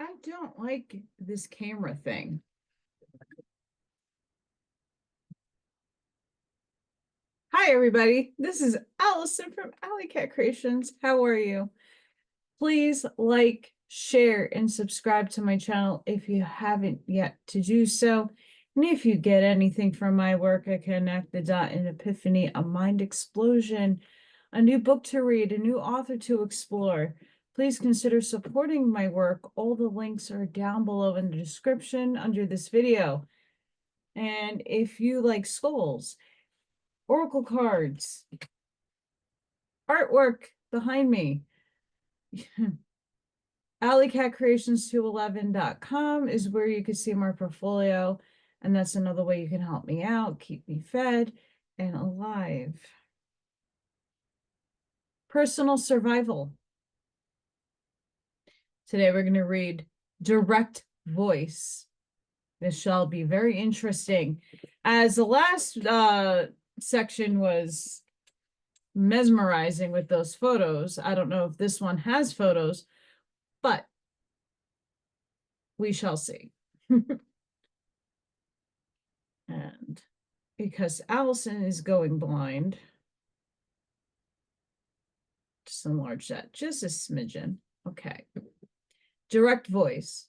I don't like this camera thing. Hi, everybody. This is Allison from Allykatkreations. How are you? Please like, share, and subscribe to my channel if you haven't yet to do so. And if you get anything from my work, I connect the dot, an epiphany, a mind explosion, a new book to read, a new author to explore. Please consider supporting my work. All the links are down below in the description under this video. And if you like skulls, oracle cards, artwork behind me, AllyKatzkreations211.com is where you can see my portfolio. And that's another way you can help me out, keep me fed and alive. Personal survival. Today we're going to read Direct Voice. This shall be very interesting. As the last section was mesmerizing with those photos, I don't know if this one has photos, but we shall see. And because Allison is going blind, just enlarge that just a smidgen. Okay. Direct voice.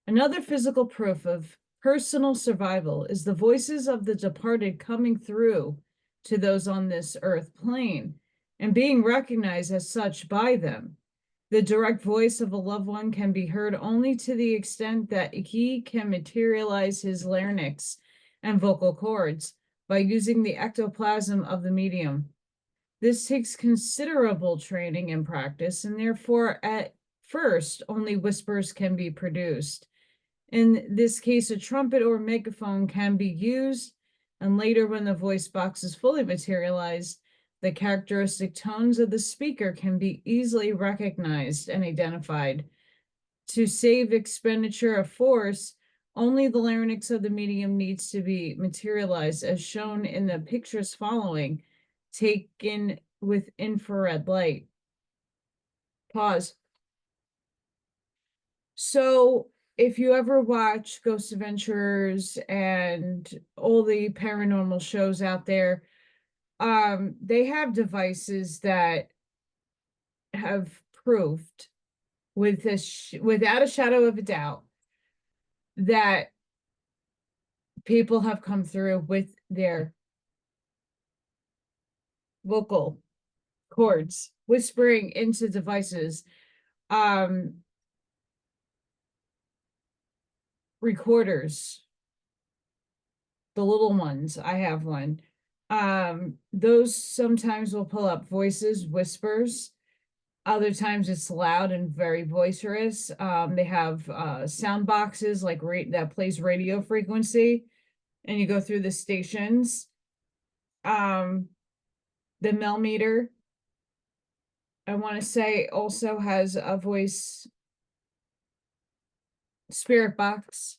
Another physical proof of personal survival is the voices of the departed coming through to those on this earth plane and being recognized as such by them. The direct voice of a loved one can be heard only to the extent that he can materialize his larynx and vocal cords by using the ectoplasm of the medium. This takes considerable training and practice, and therefore at first only whispers can be produced. In this case, a trumpet or megaphone can be used, and later when the voice box is fully materialized, the characteristic tones of the speaker can be easily recognized and identified. To save expenditure of force, only the larynx of the medium needs to be materialized, as shown in the pictures following, taken with infrared light. Pause. So if you ever watch Ghost Adventures and all the paranormal shows out there, they have devices that have proved with this without a shadow of a doubt that people have come through with their vocal cords, whispering into devices. Recorders, the little ones, I have one. Those sometimes will pull up voices, whispers. Other times it's loud and very boisterous. They have sound boxes like that plays radio frequency, and you go through the stations. The millimeter, I want to say, also has a voice spirit box.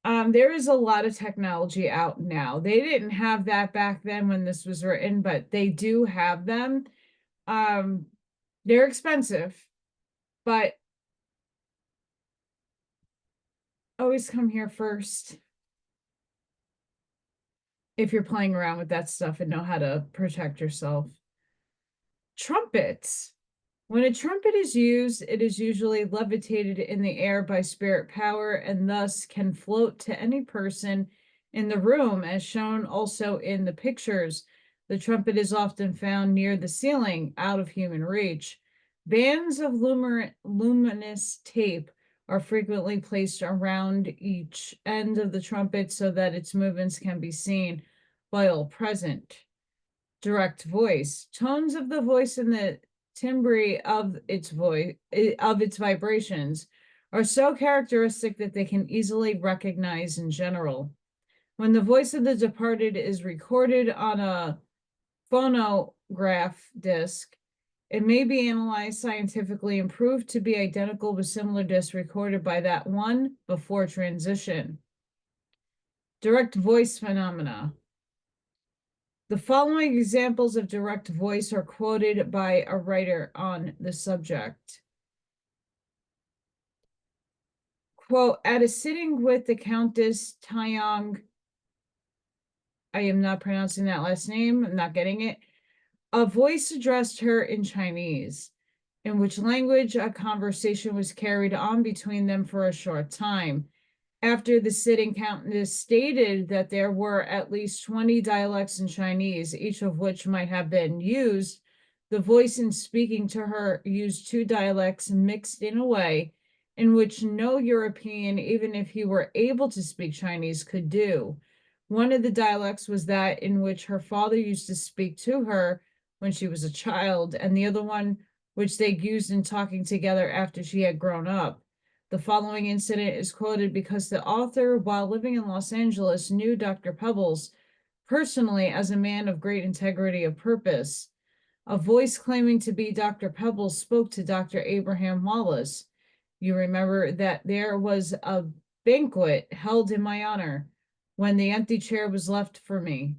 There is a lot of technology out now. They didn't have that back then when this was written, but they do have them. They're expensive, but always come here first if you're playing around with that stuff and know how to protect yourself. Trumpets. When a trumpet is used, it is usually levitated in the air by spirit power and thus can float to any person in the room, as shown also in the pictures. The trumpet is often found near the ceiling, out of human reach. Bands of luminous tape are frequently placed around each end of the trumpet so that its movements can be seen by all present. Direct voice. Tones of the voice and the timbre of its vibrations are so characteristic that they can easily recognize in general. When the voice of the departed is recorded on a phonograph disc, it may be analyzed scientifically and proved to be identical with similar discs recorded by that one before transition. Direct voice phenomena. The following examples of direct voice are quoted by a writer on the subject. quote, at a sitting with the Countess Taeyong, I am not pronouncing that last name, I'm not getting it, a voice addressed her in Chinese, in which language a conversation was carried on between them for a short time. After the sitting, Countess stated that there were at least 20 dialects in Chinese, each of which might have been used. The voice in speaking to her used two dialects mixed in a way in which no European, even if he were able to speak Chinese, could do. One of the dialects was that in which her father used to speak to her when she was a child, and the other one which they used in talking together after she had grown up. The following incident is quoted because the author, while living in Los Angeles, knew Dr. Pebbles personally as a man of great integrity of purpose. A voice claiming to be Dr. Pebbles spoke to Dr. Abraham Wallace. You remember that there was a banquet held in my honor when the empty chair was left for me.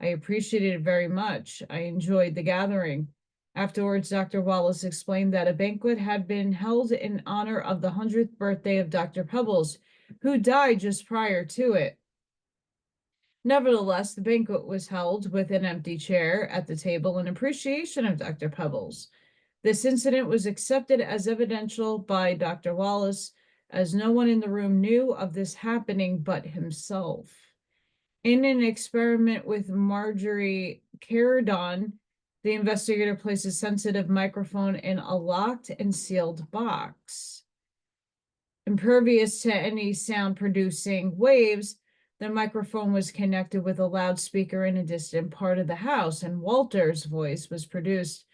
I appreciated it very much. I enjoyed the gathering. Afterwards, Dr. Wallace explained that a banquet had been held in honor of the 100th birthday of Dr. Pebbles, who died just prior to it. Nevertheless, the banquet was held with an empty chair at the table in appreciation of Dr. Pebbles. This incident was accepted as evidential by Dr. Wallace, as no one in the room knew of this happening but himself. In an experiment with Marjorie Caradon, the investigator placed a sensitive microphone in a locked and sealed box. Impervious to any sound-producing waves, the microphone was connected with a loudspeaker in a distant part of the house, and Walter's voice was produced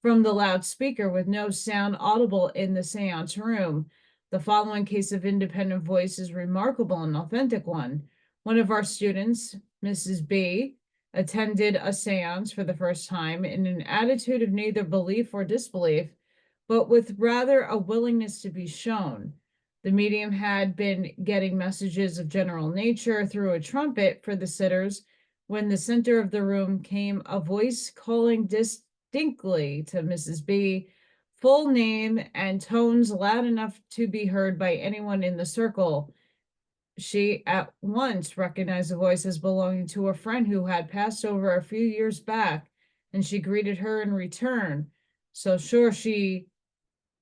from the loudspeaker with no sound audible in the seance room. The following case of independent voice is remarkable and authentic one. One of our students, Mrs. B, attended a seance for the first time in an attitude of neither belief or disbelief, but with rather a willingness to be shown. The medium had been getting messages of general nature through a trumpet for the sitters when the center of the room came a voice calling distinctly to Mrs. B, full name and tones loud enough to be heard by anyone in the circle. She at once recognized the voice as belonging to a friend who had passed over a few years back, and she greeted her in return. So sure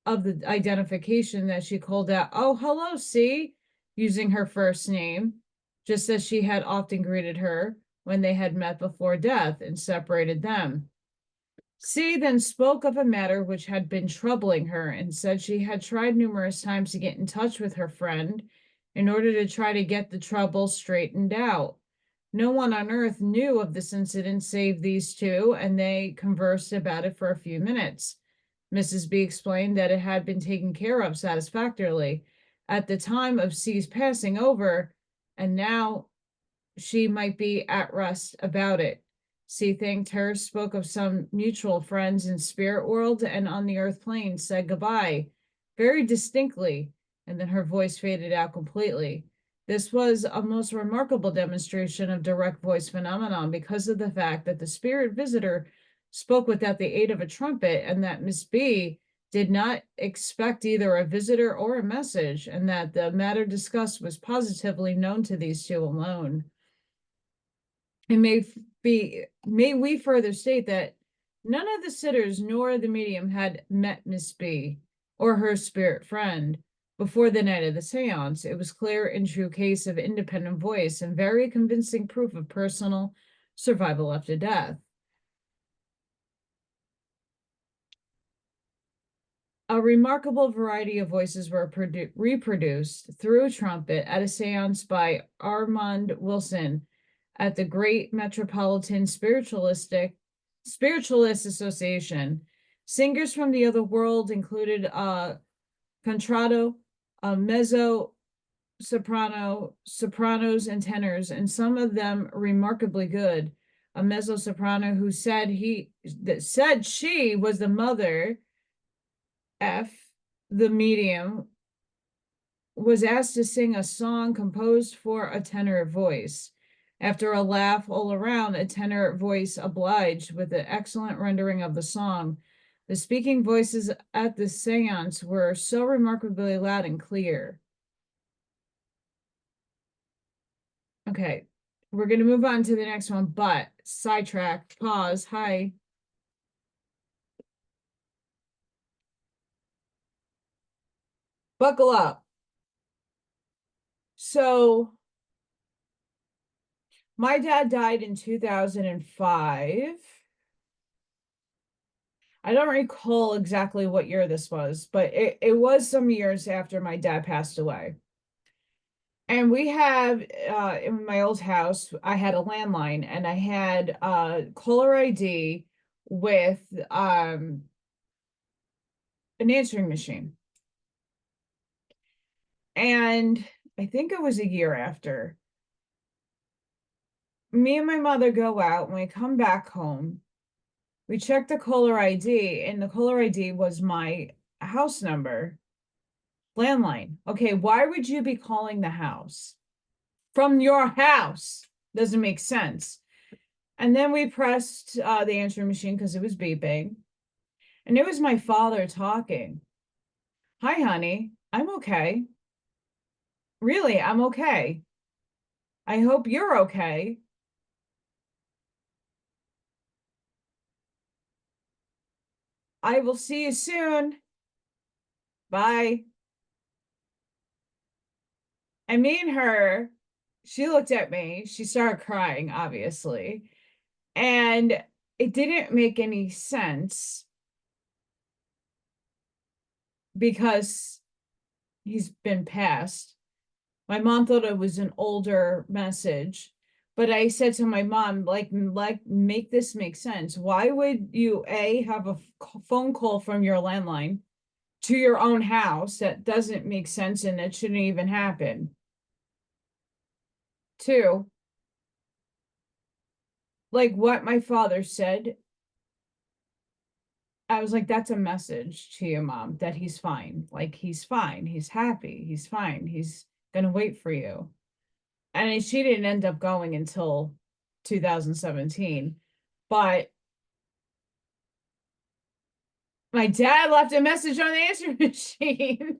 of the identification that she called out, "Oh, hello, C," using her first name, just as she had often greeted her when they had met before death and separated them. C then spoke of a matter which had been troubling her and said she had tried numerous times to get in touch with her friend in order to try to get the trouble straightened out. No one on earth knew of this incident save these two, and they conversed about it for a few minutes. Mrs. B explained that it had been taken care of satisfactorily at the time of C's passing over, and now she might be at rest about it. C thanked her, spoke of some mutual friends in spirit world and on the earth plane, said goodbye very distinctly, and then her voice faded out completely. This was a most remarkable demonstration of direct voice phenomenon because of the fact that the spirit visitor spoke without the aid of a trumpet, and that Miss B did not expect either a visitor or a message, and that the matter discussed was positively known to these two alone. And may we further state that none of the sitters nor the medium had met Miss B or her spirit friend before the night of the seance. It was clear and true case of independent voice and very convincing proof of personal survival after death. A remarkable variety of voices were reproduced through trumpet at a seance by Armand Wilson at the Great Metropolitan Spiritualist Association. Singers from the other world included contralto, mezzo soprano, sopranos, and tenors, and some of them remarkably good. A mezzo soprano who said she was the mother, the medium, was asked to sing a song composed for a tenor voice. After a laugh all around, a tenor voice obliged with an excellent rendering of the song. The speaking voices at the seance were so remarkably loud and clear. Okay, we're gonna move on to the next one, but sidetrack, pause, hi. Buckle up. So my dad died in 2005. I don't recall exactly what year this was, but it was some years after my dad passed away. And we have in my old house, I had a landline and I had caller ID with an answering machine. And I think it was a year after, me and my mother go out. When we come back home, we check the caller ID, and the caller ID was my house number, landline. Okay, why would you be calling the house from your house? Doesn't make sense. And then we pressed the answering machine because it was beeping, and it was my father talking. Hi, honey, I'm okay. Really, I'm okay. I hope you're okay. I will see you soon. Bye. And me and her, she looked at me, she started crying, obviously. And it didn't make any sense because he's been passed. My mom thought it was an older message, but I said to my mom, like make this make sense. Why would you have a phone call from your landline to your own house? That doesn't make sense, and it shouldn't even happen. Two, like what my father said, I was like, that's a message to you, Mom, that he's fine. Like, he's fine. He's happy. He's fine. He's gonna wait for you. And she didn't end up going until 2017. But my dad left a message on the answering machine.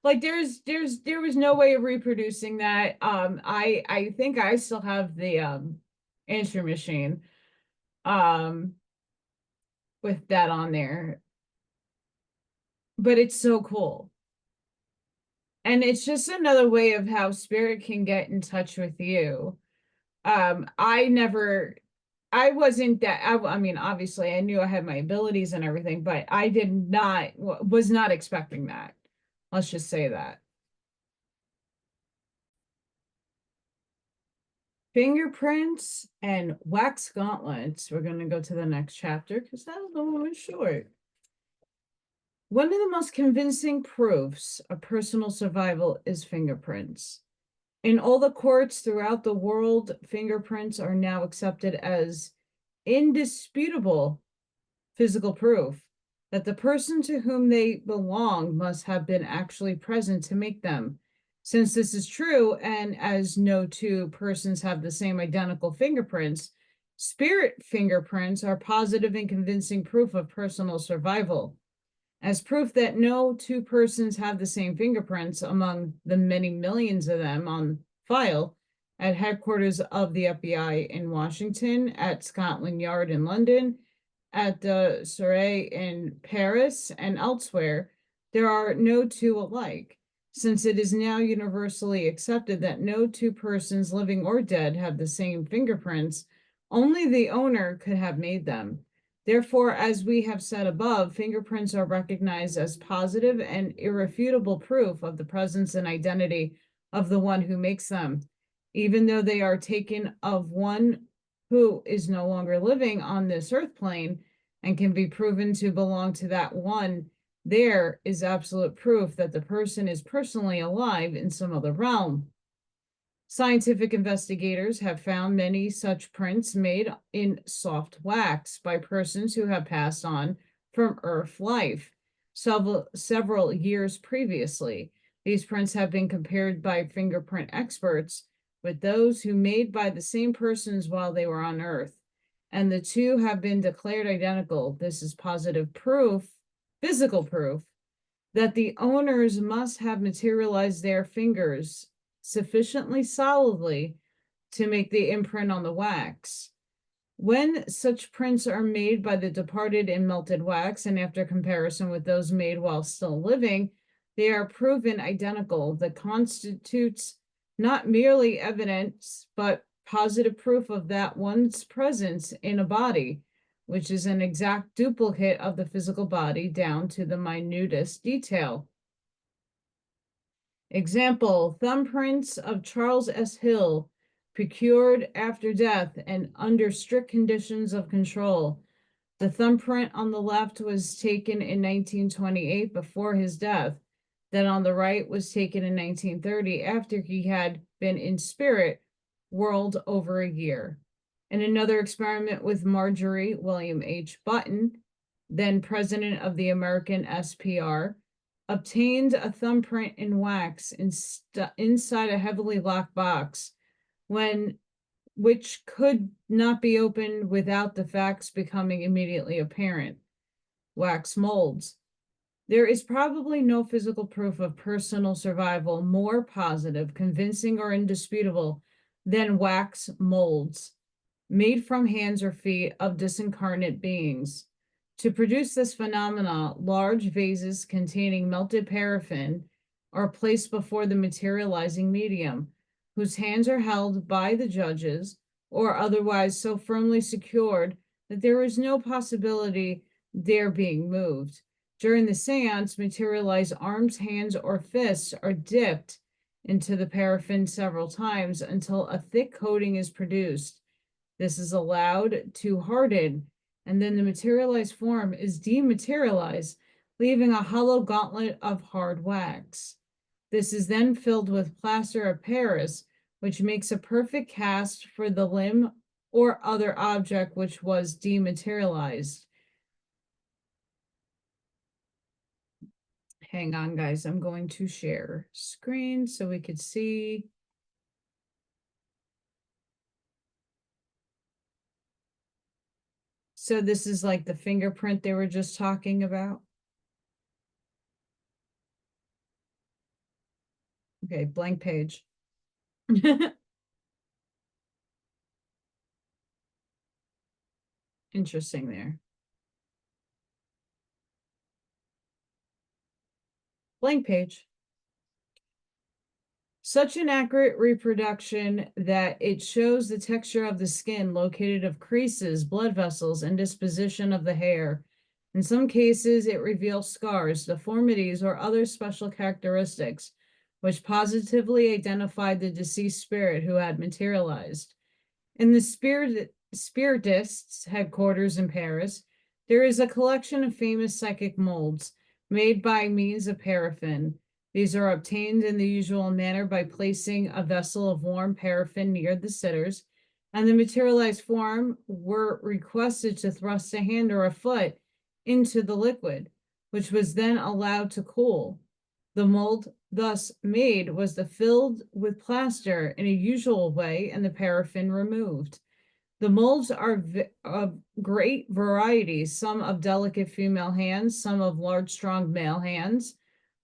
Like there was no way of reproducing that. I think I still have the answering machine with that on there. But it's so cool. And it's just another way of how spirit can get in touch with you. I wasn't that, I mean, obviously I knew I had my abilities and everything, but I was not expecting that. Let's just say that. Fingerprints and wax gauntlets. We're going to go to the next chapter because that one was short. One of the most convincing proofs of personal survival is fingerprints. In all the courts throughout the world, fingerprints are now accepted as indisputable physical proof that the person to whom they belong must have been actually present to make them. Since this is true, and as no two persons have the same identical fingerprints, spirit fingerprints are positive and convincing proof of personal survival. As proof that no two persons have the same fingerprints among the many millions of them on file at headquarters of the FBI in Washington, at Scotland Yard in London, at the Surrey in Paris, and elsewhere, there are no two alike, since it is now universally accepted that no two persons, living or dead, have the same fingerprints. Only the owner could have made them. Therefore, as we have said above, fingerprints are recognized as positive and irrefutable proof of the presence and identity of the one who makes them, even though they are taken of one who is no longer living on this earth plane and can be proven to belong to that one. There is absolute proof that the person is personally alive in some other realm. Scientific investigators have found many such prints made in soft wax by persons who have passed on from Earth life several years previously. These prints have been compared by fingerprint experts with those who made by the same persons while they were on Earth, and the two have been declared identical. This is positive proof, physical proof, that the owners must have materialized their fingers sufficiently solidly to make the imprint on the wax. When such prints are made by the departed in melted wax, and after comparison with those made while still living, they are proven identical. That constitutes not merely evidence, but positive proof of that one's presence in a body, which is an exact duplicate of the physical body down to the minutest detail. Example, thumbprints of Charles S. Hill, procured after death and under strict conditions of control. The thumbprint on the left was taken in 1928 before his death. Then on the right was taken in 1930 after he had been in spirit world over a year. In another experiment with Marjorie William H. Button, then president of the American SPR, obtained a thumbprint in wax inside a heavily locked box, which could not be opened without the facts becoming immediately apparent. Wax molds. There is probably no physical proof of personal survival more positive, convincing, or indisputable than wax molds made from hands or feet of disincarnate beings. To produce this phenomena, large vases containing melted paraffin are placed before the materializing medium, whose hands are held by the judges or otherwise so firmly secured that there is no possibility their being moved. During the seance, materialized arms, hands, or fists are dipped into the paraffin several times until a thick coating is produced. This is allowed to harden, and then the materialized form is dematerialized, leaving a hollow gauntlet of hard wax. This is then filled with plaster of Paris, which makes a perfect cast for the limb or other object which was dematerialized. Hang on, guys. I'm going to share screen so we could see. So this is like the fingerprint they were just talking about. Okay, blank page. Interesting there. Blank page. Such an accurate reproduction that it shows the texture of the skin located of creases, blood vessels, and disposition of the hair. In some cases, it reveals scars, deformities, or other special characteristics, which positively identified the deceased spirit who had materialized. In the spiritist's headquarters in Paris, there is a collection of famous psychic molds made by means of paraffin. These are obtained in the usual manner by placing a vessel of warm paraffin near the sitters, and the materialized form were requested to thrust a hand or a foot into the liquid, which was then allowed to cool. The mold thus made was filled with plaster in a usual way and the paraffin removed. The molds are of great variety, some of delicate female hands, some of large, strong male hands,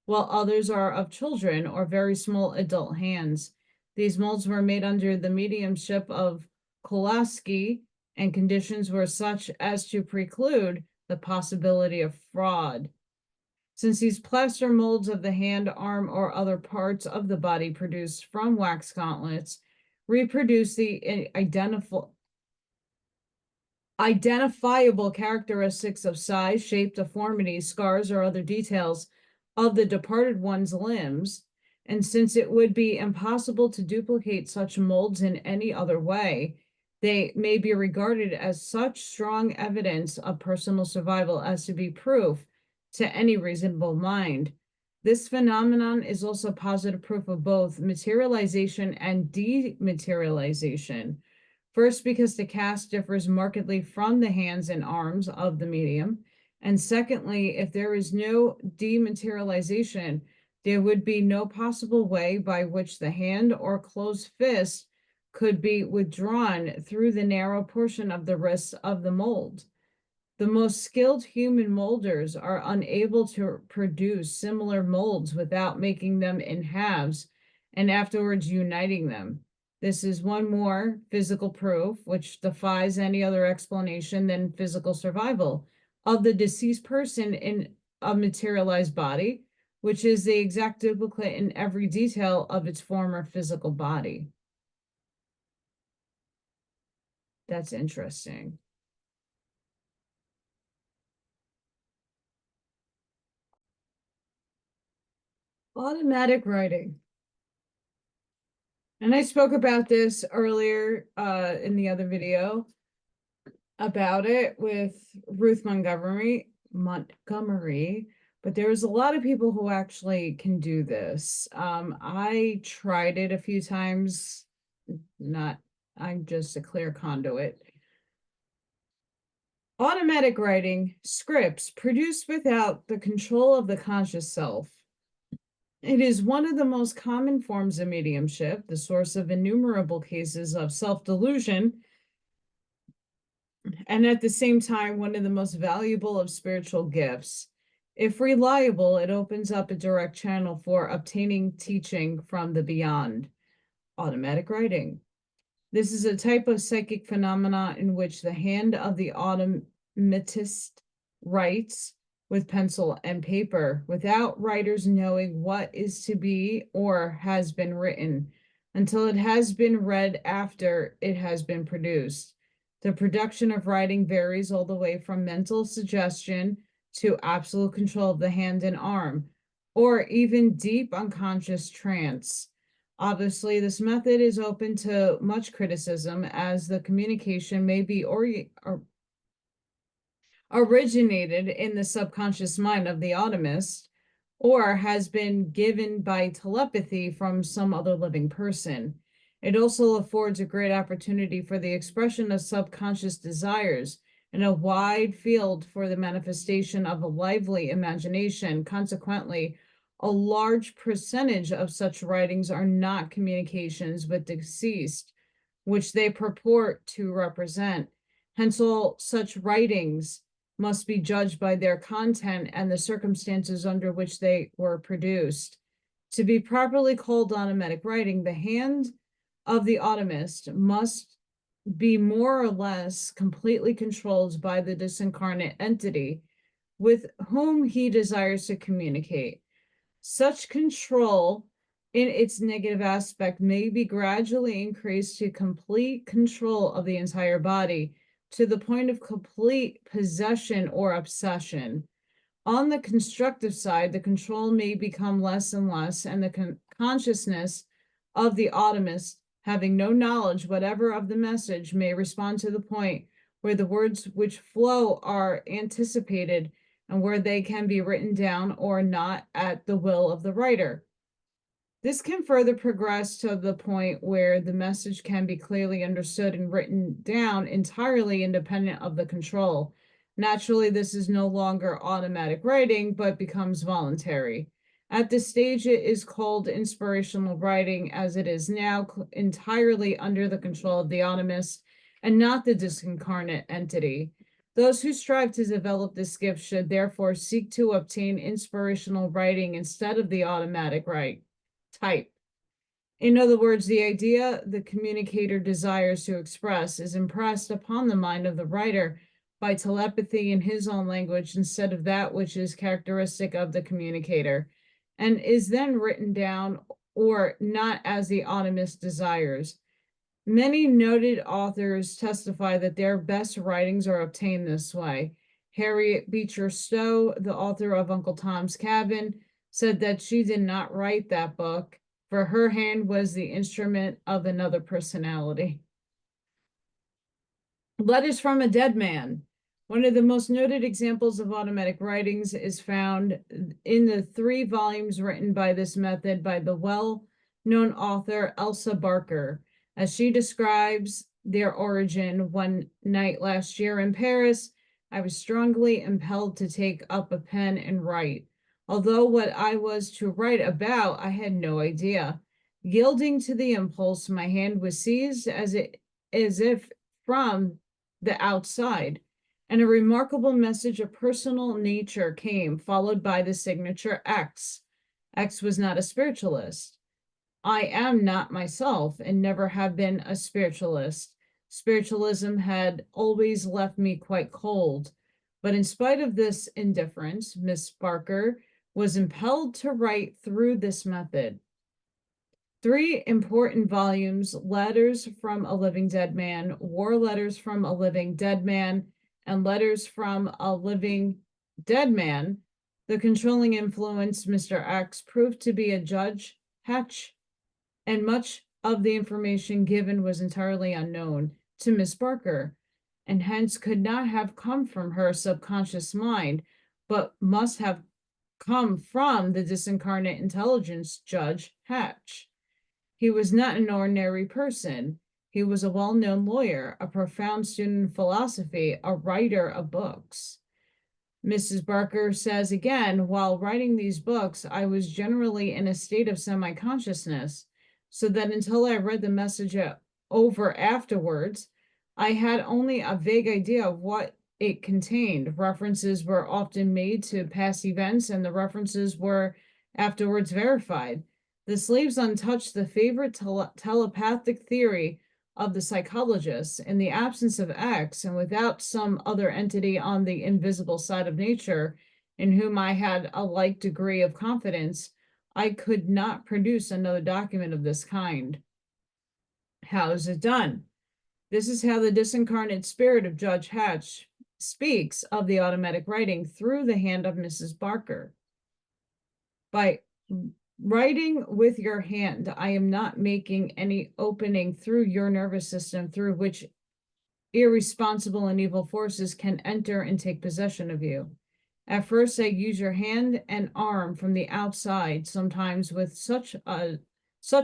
while others are of children or very small adult hands. These molds were made under the mediumship of Kolaski, and conditions were such as to preclude the possibility of fraud. Since these plaster molds of the hand, arm, or other parts of the body produced from wax gauntlets reproduce the identifiable characteristics of size, shape, deformity, scars, or other details of the departed one's limbs, and since it would be impossible to duplicate such molds in any other way, they may be regarded as such strong evidence of personal survival as to be proof to any reasonable mind. This phenomenon is also positive proof of both materialization and dematerialization. First, because the cast differs markedly from the hands and arms of the medium. And secondly, if there is no dematerialization, there would be no possible way by which the hand or closed fist could be withdrawn through the narrow portion of the wrist of the mold. The most skilled human molders are unable to produce similar molds without making them in halves and afterwards uniting them. This is one more physical proof, which defies any other explanation than physical survival of the deceased person in a materialized body, which is the exact duplicate in every detail of its former physical body. That's interesting. Automatic writing. And I spoke about this earlier in the other video about it with Ruth Montgomery, but there's a lot of people who actually can do this. I tried it a few times, I'm just a clear conduit. Automatic writing, scripts produced without the control of the conscious self. It is one of the most common forms of mediumship, the source of innumerable cases of self-delusion, and at the same time, one of the most valuable of spiritual gifts. If reliable, it opens up a direct channel for obtaining teaching from the beyond. Automatic writing. This is a type of psychic phenomena in which the hand of the automatist writes with pencil and paper without writers knowing what is to be or has been written until it has been read after it has been produced. The production of writing varies all the way from mental suggestion to absolute control of the hand and arm, or even deep unconscious trance. Obviously, this method is open to much criticism as the communication may be originated in the subconscious mind of the automist or has been given by telepathy from some other living person. It also affords a great opportunity for the expression of subconscious desires and a wide field for the manifestation of a lively imagination. Consequently, a large percentage of such writings are not communications with deceased, which they purport to represent. Hence, all such writings must be judged by their content and the circumstances under which they were produced. To be properly called automatic writing, the hand of the automist must be more or less completely controlled by the disincarnate entity with whom he desires to communicate. Such control in its negative aspect may be gradually increased to complete control of the entire body, to the point of complete possession or obsession. On the constructive side, the control may become less and less, and the consciousness of the automist, having no knowledge whatever of the message, may respond to the point where the words which flow are anticipated and where they can be written down or not at the will of the writer. This can further progress to the point where the message can be clearly understood and written down entirely independent of the control. Naturally, this is no longer automatic writing, but becomes voluntary. At this stage, it is called inspirational writing, as it is now entirely under the control of the automist and not the disincarnate entity. Those who strive to develop this gift should therefore seek to obtain inspirational writing instead of the automatic type. In other words, the idea the communicator desires to express is impressed upon the mind of the writer by telepathy in his own language instead of that which is characteristic of the communicator, and is then written down or not as the automist desires. Many noted authors testify that their best writings are obtained this way. Harriette Beecher Stowe, the author of Uncle Tom's Cabin, said that she did not write that book, for her hand was the instrument of another personality. Letters from a Dead Man. One of the most noted examples of automatic writings is found in the 3 volumes written by this method by the well-known author Elsa Barker. As she describes their origin, one night last year in Paris, I was strongly impelled to take up a pen and write. Although what I was to write about, I had no idea. Yielding to the impulse, my hand was seized as if from the outside, and a remarkable message of personal nature came, followed by the signature X. X was not a spiritualist. I am not myself and never have been a spiritualist. Spiritualism had always left me quite cold. But in spite of this indifference, Miss Barker was impelled to write through this method. 3 important volumes: Letters from a Living Dead Man, War Letters from a Living Dead Man, and Letters from a Living Dead Man. The controlling influence, Mr. X, proved to be a Judge Hatch, and much of the information given was entirely unknown to Miss Barker, and hence could not have come from her subconscious mind, but must have come from the disincarnate intelligence, Judge Hatch. He was not an ordinary person. He was a well-known lawyer, a profound student in philosophy, a writer of books. Mrs. Barker says again, while writing these books, I was generally in a state of semi-consciousness, so that until I read the message over afterwards, I had only a vague idea of what it contained. References were often made to past events, and the references were afterwards verified. This leaves untouched the favorite telepathic theory of the psychologists. In the absence of X, and without some other entity on the invisible side of nature in whom I had a like degree of confidence, I could not produce another document of this kind. How is it done? This is how the disincarnate spirit of Judge Hatch speaks of the automatic writing through the hand of Mrs. Barker. By writing with your hand, I am not making any opening through your nervous system through which irresponsible and evil forces can enter and take possession of you. At first, I use your hand and arm from the outside, sometimes with such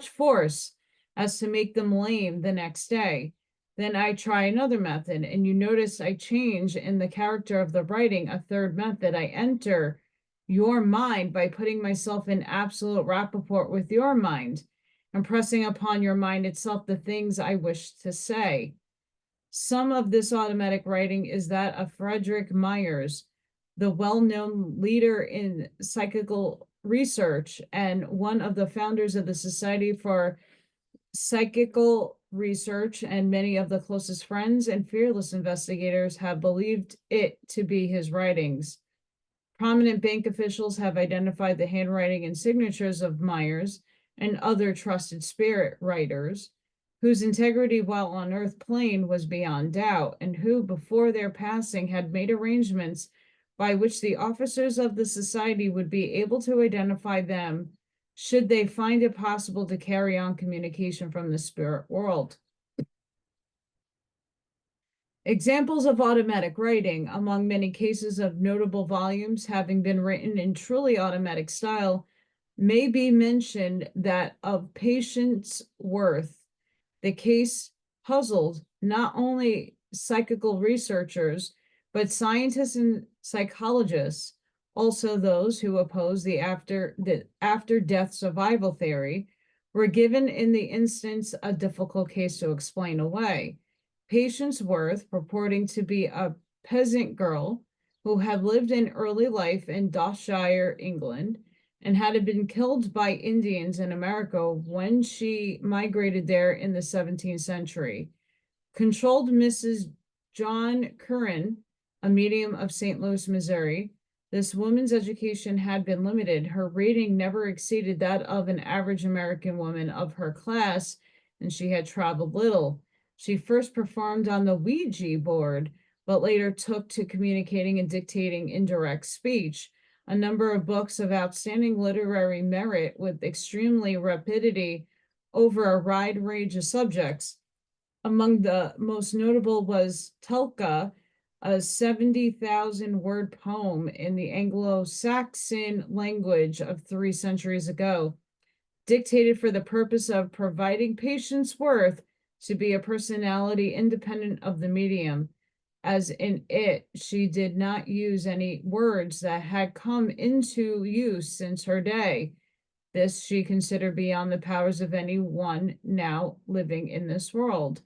force as to make them lame the next day. Then I try another method, and you notice I change in the character of the writing. A third method, I enter your mind by putting myself in absolute rapport with your mind, impressing upon your mind itself the things I wish to say. Some of this automatic writing is that of Frederick Myers, the well-known leader in psychical research and one of the founders of the Society for Psychical Research, and many of the closest friends and fearless investigators have believed it to be his writings. Prominent bank officials have identified the handwriting and signatures of Myers and other trusted spirit writers, whose integrity while on Earth plane was beyond doubt, and who, before their passing, had made arrangements by which the officers of the society would be able to identify them should they find it possible to carry on communication from the spirit world. Examples of automatic writing: among many cases of notable volumes having been written in truly automatic style, may be mentioned that of Patience Worth. The case puzzled not only psychical researchers, but scientists and psychologists, also those who oppose the after-death survival theory, were given in the instance a difficult case to explain away. Patience Worth, purporting to be a peasant girl who had lived in early life in Dorsetshire, England, and had been killed by Indians in America when she migrated there in the 17th century, controlled Mrs. John Curran, a medium of St. Louis, Missouri. This woman's education had been limited. Her rating never exceeded that of an average American woman of her class, and she had traveled little. She first performed on the Ouija board, but later took to communicating and dictating indirect speech. A number of books of outstanding literary merit with extremely rapidity over a wide range of subjects. Among the most notable was Telka, a 70,000-word poem in the Anglo-Saxon language of 3 centuries ago, dictated for the purpose of providing Patience Worth to be a personality independent of the medium, as in it she did not use any words that had come into use since her day. This she considered beyond the powers of anyone now living in this world.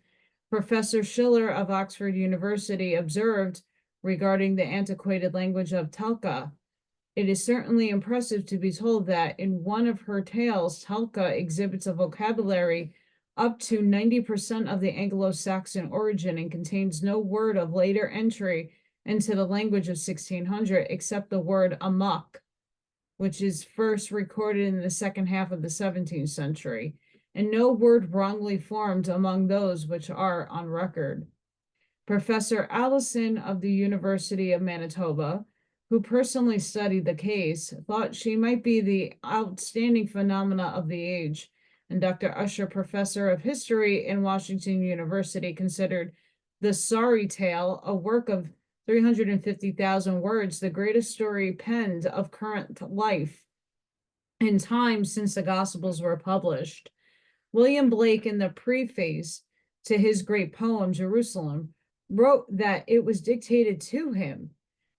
Professor Schiller of Oxford University observed regarding the antiquated language of Telka, it is certainly impressive to be told that in one of her tales, Talca exhibits a vocabulary up to 90% of the Anglo-Saxon origin and contains no word of later entry into the language of 1600 except the word amok, which is first recorded in the second half of the 17th century, and no word wrongly formed among those which are on record. Professor Allison of the University of Manitoba, who personally studied the case, thought she might be the outstanding phenomena of the age, and Dr. Usher, professor of history in Washington University, considered the Sorry Tale, a work of 350,000 words, the greatest story penned of current life in time since the Gospels were published. William Blake, in the preface to his great poem, Jerusalem, wrote that it was dictated to him.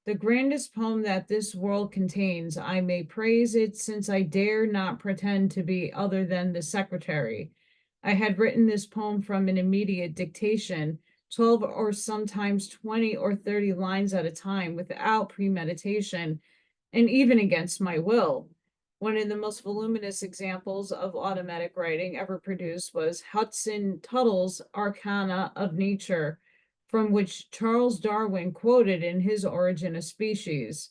The grandest poem that this world contains, I may praise it since I dare not pretend to be other than the secretary. I had written this poem from an immediate dictation, 12 or sometimes 20 or 30 lines at a time without premeditation, and even against my will. One of the most voluminous examples of automatic writing ever produced was Hudson Tuttle's Arcana of Nature, from which Charles Darwin quoted in his Origin of Species.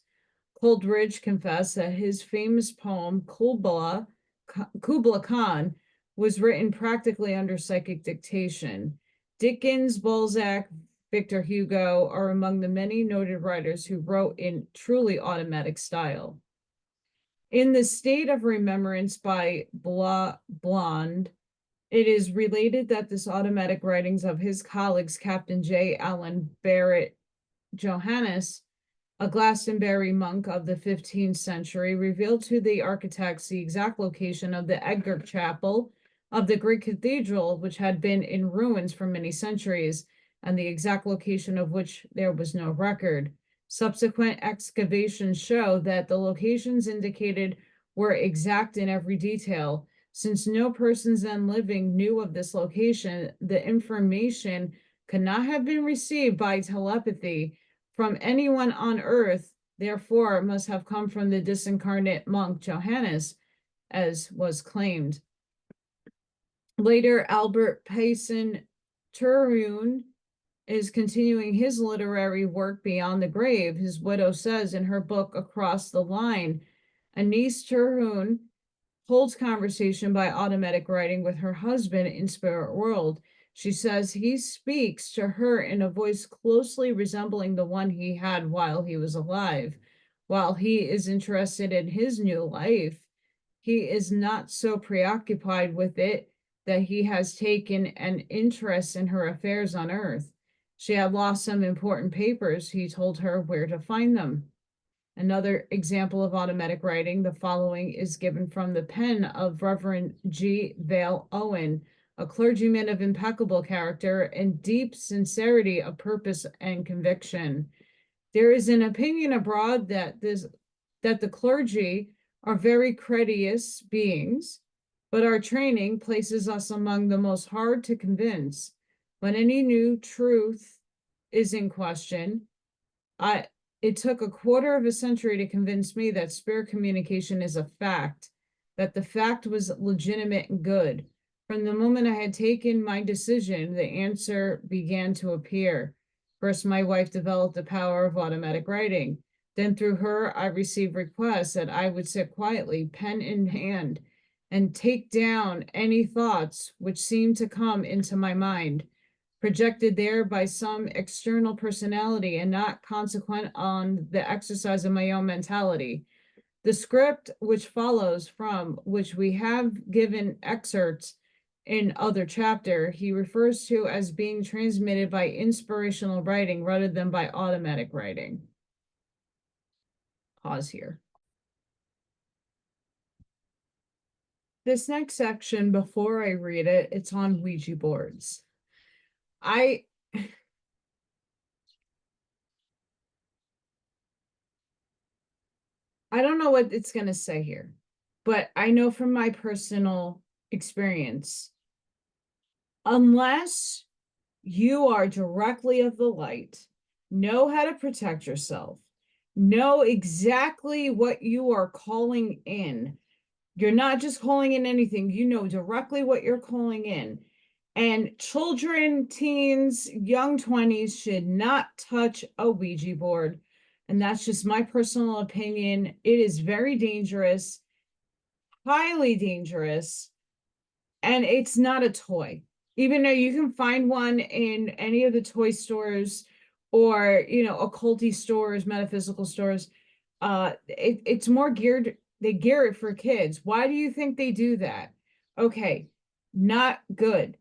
Coleridge confessed that his famous poem, Kubla Khan, was written practically under psychic dictation. Dickens, Balzac, Victor Hugo are among the many noted writers who wrote in truly automatic style. In The State of Remembrance by Blonde, it is related that this automatic writings of his colleagues, Captain J. Allen Barrett Johannes, a Glastonbury monk of the 15th century, revealed to the architects the exact location of the Edgar Chapel of the Great Cathedral, which had been in ruins for many centuries, and the exact location of which there was no record. Subsequent excavations show that the locations indicated were exact in every detail. Since no persons then living knew of this location, the information could not have been received by telepathy from anyone on earth, therefore must have come from the disincarnate monk Johannes, as was claimed. Later, Albert Payson Terhune is continuing his literary work beyond the grave. His widow says in her book, Across the Line, Anise Terhune holds conversation by automatic writing with her husband in spirit world. She says he speaks to her in a voice closely resembling the one he had while he was alive. While he is interested in his new life, he is not so preoccupied with it that he has taken an interest in her affairs on earth. She had lost some important papers. He told her where to find them. Another example of automatic writing, the following is given from the pen of Reverend G. Vale Owen, a clergyman of impeccable character and deep sincerity of purpose and conviction. There is an opinion abroad that the clergy are very courteous beings, but our training places us among the most hard to convince. When any new truth is in question, it took a quarter of a century to convince me that spirit communication is a fact, that the fact was legitimate and good. From the moment I had taken my decision, the answer began to appear. First, my wife developed the power of automatic writing. Then through her, I received requests that I would sit quietly, pen in hand, and take down any thoughts which seemed to come into my mind, projected there by some external personality and not consequent on the exercise of my own mentality. The script which follows, from which we have given excerpts in other chapter, he refers to as being transmitted by inspirational writing rather than by automatic writing. Pause here. This next section, before I read it, it's on Ouija boards. I don't know what it's going to say here, but I know from my personal experience, unless you are directly of the light, know how to protect yourself, Know exactly what you are calling in. You're not just calling in anything, you know directly what you're calling in. And children, teens, young 20s should not touch a Ouija board. And that's just my personal opinion. It is very dangerous, highly dangerous, and it's not a toy. Even though you can find one in any of the toy stores or, occulty stores, metaphysical stores, it's more geared, they gear it for kids. Why do you think they do that? Okay, not good.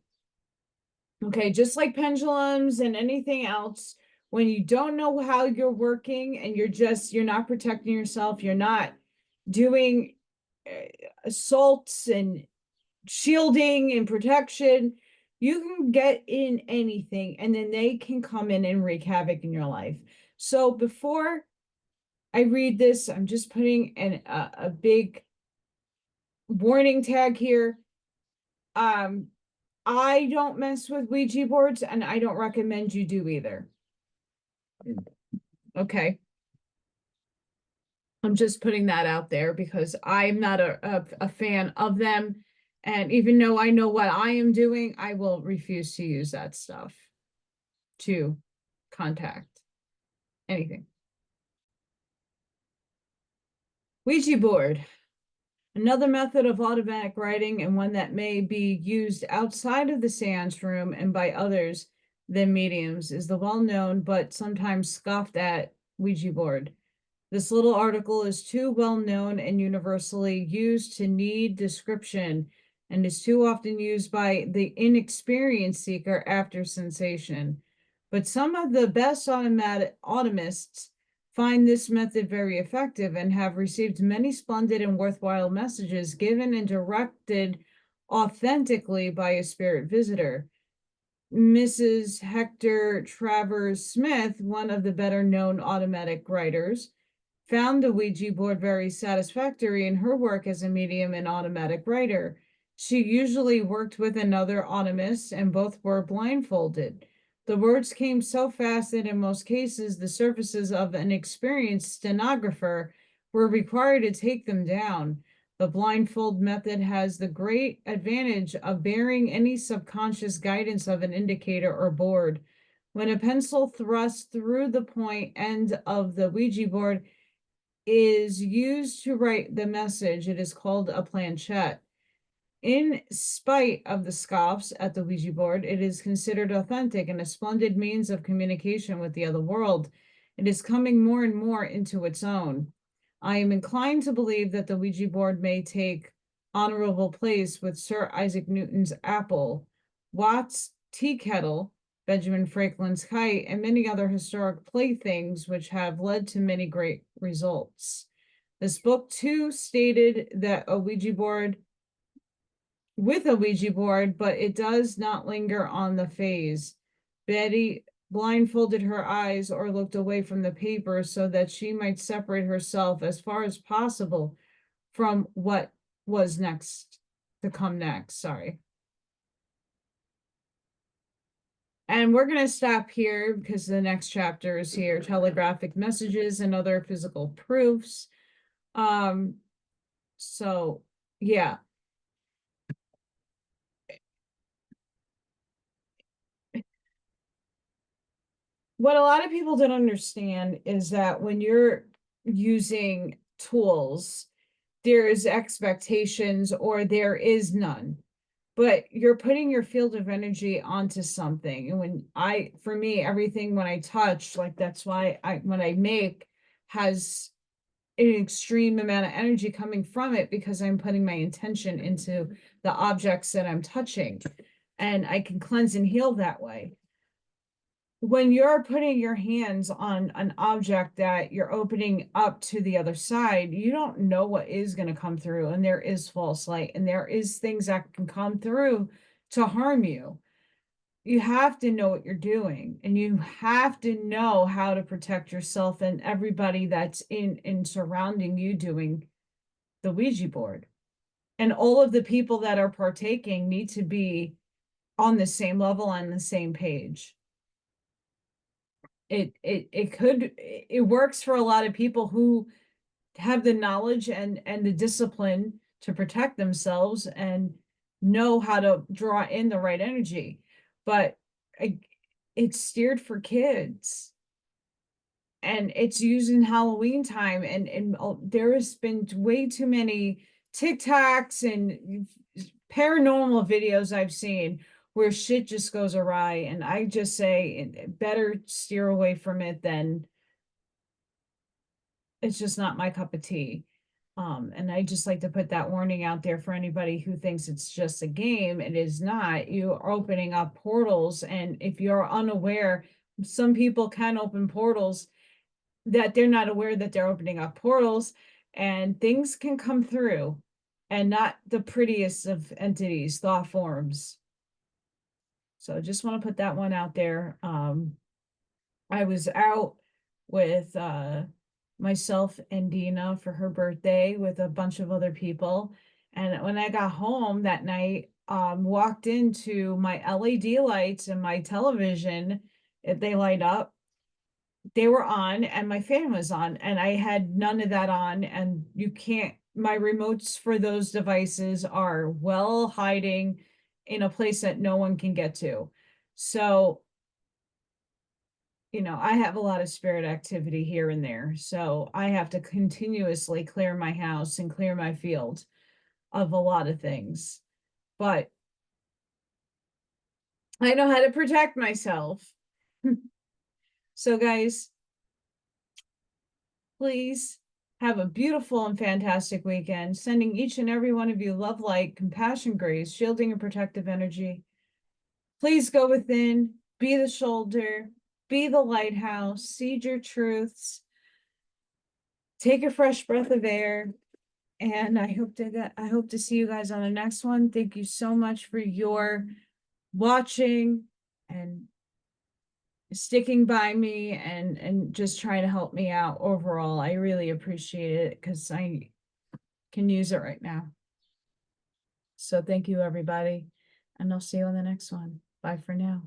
Okay, just like pendulums and anything else, when you don't know how you're working and you're not protecting yourself, you're not doing assaults and shielding and protection, you can get in anything and then they can come in and wreak havoc in your life. So before I read this, I'm just putting a big warning tag here. I don't mess with Ouija boards and I don't recommend you do either. Okay. I'm just putting that out there because I'm not a fan of them. And even though I know what I am doing, I will refuse to use that stuff to contact anything. Ouija board. Another method of automatic writing, and one that may be used outside of the seance room and by others than mediums, is the well-known but sometimes scoffed at Ouija board. This little article is too well known and universally used to need description, and is too often used by the inexperienced seeker after sensation. But some of the best automists find this method very effective and have received many splendid and worthwhile messages given and directed authentically by a spirit visitor. Mrs. Hector Travers Smith, one of the better known automatic writers, found the Ouija board very satisfactory in her work as a medium and automatic writer. She usually worked with another automist and both were blindfolded. The words came so fast that in most cases, the services of an experienced stenographer were required to take them down. The blindfold method has the great advantage of bearing any subconscious guidance of an indicator or board. When a pencil thrusts through the point end of the Ouija board is used to write the message, it is called a planchette. In spite of the scoffs at the Ouija board, it is considered authentic and a splendid means of communication with the other world. It is coming more and more into its own. I am inclined to believe that the Ouija board may take honorable place with Sir Isaac Newton's apple, Watt's tea kettle, Benjamin Franklin's kite, and many other historic playthings which have led to many great results. This book, too, stated that a Ouija board but it does not linger on the phase. Betty blindfolded her eyes or looked away from the paper so that she might separate herself as far as possible from what was next to come next. Sorry. And we're going to stop here because the next chapter is here, telegraphic messages and other physical proofs. So yeah. What a lot of people don't understand is that when you're using tools, there is expectations or there is none, but you're putting your field of energy onto something. And for me, everything when I touch, like that's why when I make has an extreme amount of energy coming from it because I'm putting my intention into the objects that I'm touching, and I can cleanse and heal that way. When you're putting your hands on an object that you're opening up to the other side, you don't know what is going to come through, and there is false light, and there is things that can come through to harm you. You have to know what you're doing, and you have to know how to protect yourself and everybody that's in surrounding you doing the Ouija board. And all of the people that are partaking need to be on the same level, on the same page. it works for a lot of people who have the knowledge and the discipline to protect themselves and know how to draw in the right energy. But it's steered for kids, and it's used in Halloween time, and there has been way too many TikToks and paranormal videos I've seen where shit just goes awry, and I just say better steer away from it. Than it's just not my cup of tea. And I just like to put that warning out there for anybody who thinks it's just a game. It is not. You are opening up portals, and if you're unaware, some people can open portals that they're not aware that they're opening up portals, and things can come through, and not the prettiest of entities, thought forms. So just want to put that one out there. I was out with myself and Dina for her birthday with a bunch of other people. And when I got home that night, walked into my LED lights and my television, if they light up, they were on, and my fan was on, and I had none of that on. And you can't, my remotes for those devices are well hiding in a place that no one can get to. So, I have a lot of spirit activity here and there. So I have to continuously clear my house and clear my field of a lot of things. But I know how to protect myself. So guys, please have a beautiful and fantastic weekend. Sending each and every one of you love, light, compassion, grace, shielding, and protective energy. Please go within, be the shoulder, be the lighthouse, seed your truths, take a fresh breath of air, and I hope to see you guys on the next one. Thank you so much for your watching and sticking by me and just trying to help me out overall. I really appreciate it because I can use it right now. So thank you, everybody, and I'll see you on the next one. Bye for now.